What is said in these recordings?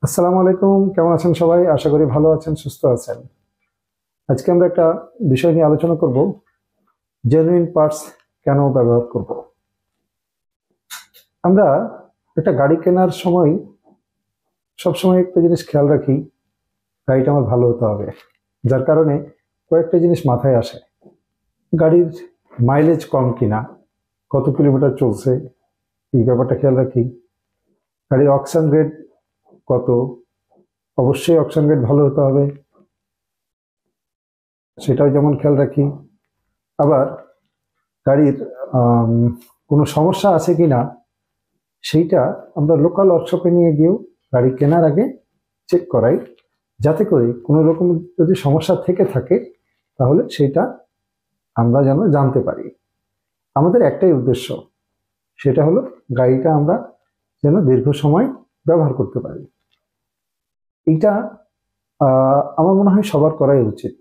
আসসালামু আলাইকুম, কেমন আছেন সবাই? আশা করি ভালো আছেন, সুস্থ আছেন। আজকে আমরা একটা বিষয় নিয়ে আলোচনা করব, জেনুইন পার্টস কেন ব্যবহার করব। আমরা একটা গাড়ি কেনার সময় সবসময় একটা জিনিস খেয়াল রাখি, গাড়িটা আমার ভালো হতে হবে। যার কারণে কয়েকটা জিনিস মাথায় আসে। গাড়ির মাইলেজ কম কিনা, কত কিলোমিটার চলছে, এই ব্যাপারটা খেয়াল রাখি। গাড়ির অকশন রেট কত, অবশ্যই অকশন রেট ভালো হতে হবে, সেটাও যেমন খেয়াল রাখি। আবার গাড়ির কোনো সমস্যা আছে কিনা সেইটা আমরা লোকাল ওয়ার্কশপে নিয়ে গিয়েও গাড়ি কেনার আগে চেক করাই, যাতে করে কোনো রকম যদি সমস্যা থেকে থাকে তাহলে সেটা আমরা যেন জানতে পারি। আমাদের একটাই উদ্দেশ্য, সেটা হলো গাড়িটা আমরা যেন দীর্ঘ সময় ব্যবহার করতে পারি। এইটা আমার মনে হয় সবার করাই উচিত।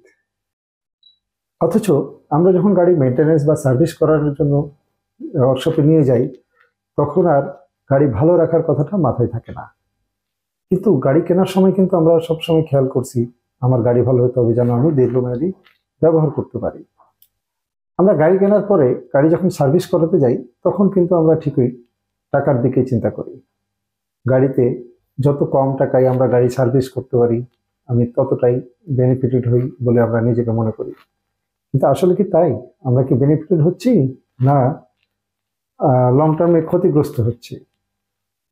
অথচ আমরা যখন গাড়ি মেনটেন্যান্স বা সার্ভিস করার জন্য ওয়ার্কশপে নিয়ে যাই, তখন আর গাড়ি ভালো রাখার কথাটা মাথায় থাকে না। কিন্তু গাড়ি কেনার সময় কিন্তু আমরা সবসময় খেয়াল করছি, আমার গাড়ি ভালো হতে হবে যেন আমি দীর্ঘমেয়াদী ব্যবহার করতে পারি। আমরা গাড়ি কেনার পরে গাড়ি যখন সার্ভিস করাতে যাই, তখন কিন্তু আমরা ঠিকই টাকার দিকে চিন্তা করি। গাড়িতে যত কম টাকায় আমরা গাড়ি সার্ভিস করতে পারি, আমি ততটাই বেনিফিটেড হই বলে আমরা নিজেকে মনে করি। কিন্তু আসলে কি তাই? আমরা কি বেনিফিটেড হচ্ছি, না লং টার্মে ক্ষতিগ্রস্ত হচ্ছে?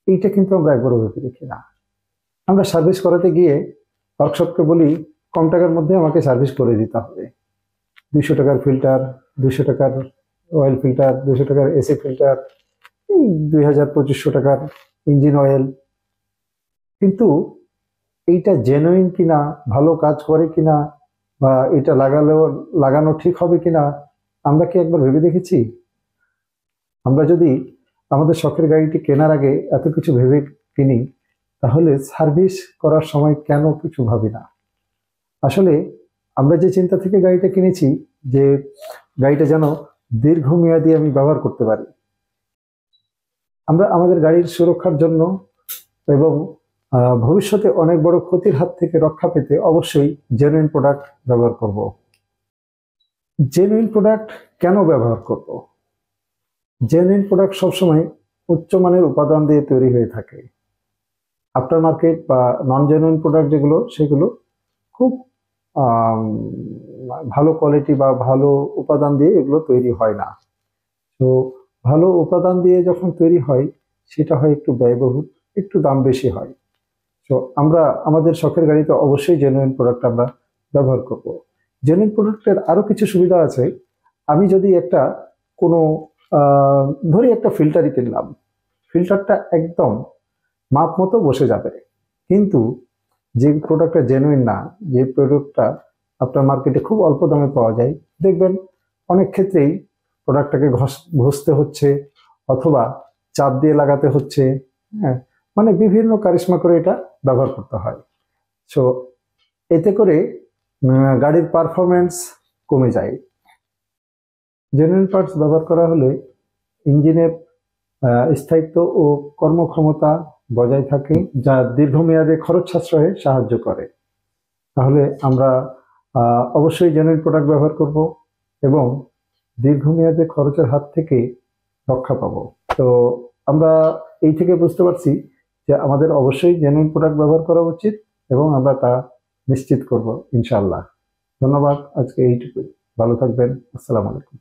এইটা কিন্তু আমরা একবারও ভেবে দেখি না। আমরা সার্ভিস করাতে গিয়ে ওয়ার্কশপকে বলি, কম টাকার মধ্যে আমাকে সার্ভিস করে দিতে হবে। 200 টাকার ফিল্টার, 200 টাকার অয়েল ফিল্টার, 200 টাকার এসি ফিল্টার, 2000-2500 টাকার ইঞ্জিন অয়েল। কিন্তু এইটা জেনুইন কিনা, ভালো কাজ করে কিনা, বা এটা লাগানো ঠিক হবে কিনা, আমরা কি একবার ভেবে দেখেছি? আমরা যদি আমাদের শখের গাড়িটি কেনার আগে এত কিছু ভেবে কিনি, তাহলে সার্ভিস করার সময় কেন কিছু ভাবি না? আসলে আমরা যে চিন্তা থেকে গাড়িটা কিনেছি, যে গাড়িটা যেন দীর্ঘমেয়াদী আমি ব্যবহার করতে পারি, আমরা আমাদের গাড়ির সুরক্ষার জন্য এবং ভবিষ্যতে অনেক বড় ক্ষতির হাত থেকে রক্ষা পেতে অবশ্যই জেনুইন প্রোডাক্ট ব্যবহার করব। জেনুইন প্রোডাক্ট কেন ব্যবহার করব? জেনুইন প্রোডাক্ট সবসময় উচ্চমানের উপাদান দিয়ে তৈরি হয়ে থাকে। আফটার মার্কেট বা নন জেনুইন প্রোডাক্ট যেগুলো, সেগুলো খুব ভালো কোয়ালিটি বা ভালো উপাদান দিয়ে এগুলো তৈরি হয় না। তো ভালো উপাদান দিয়ে যখন তৈরি হয়, সেটা হয় একটু ব্যয়বহুল, একটু দাম বেশি হয়। তো আমরা আমাদের শখের গাড়িতে অবশ্যই জেনুইন প্রোডাক্ট আমরা ব্যবহার করব। জেনুইন প্রোডাক্টের আরো কিছু সুবিধা আছে। আমি যদি একটা কোনো ধরি একটা ফিল্টারই কিনলাম, ফিল্টারটা একদম মাপ মতো বসে যাবে, কিন্তু যে প্রোডাক্টটা জেনুইন না, যে প্রোডাক্টটা আপনার মার্কেটে খুব অল্প দামে পাওয়া যায়, দেখবেন অনেক ক্ষেত্রেই প্রোডাক্টটাকে ঘষতে হচ্ছে অথবা চাপ দিয়ে লাগাতে হচ্ছে। হ্যাঁ, মানে বিভিন্ন কারিশমা করে এটা ব্যবহার করতে হয়। সো এতে করে গাড়ির পারফরমেন্স কমে যায়। জেনুইন পার্টস ব্যবহার করা হলে ইঞ্জিনের স্থায়িত্ব ও কর্মক্ষমতা বজায় থাকে, যা দীর্ঘমেয়াদে খরচ সাশ্রয়ে সাহায্য করে। তাহলে আমরা অবশ্যই জেনুইন প্রোডাক্ট ব্যবহার করব এবং দীর্ঘমেয়াদে খরচের হাত থেকে রক্ষা পাবো। তো আমরা এই থেকে বুঝতে পারছি যে আমাদের অবশ্যই জেনুইন প্রোডাক্ট ব্যবহার করা উচিত এবং আমরা তা নিশ্চিত করব ইনশাআল্লাহ। ধন্যবাদ, আজকে এইটুকুই। ভালো থাকবেন। আসসালামু আলাইকুম।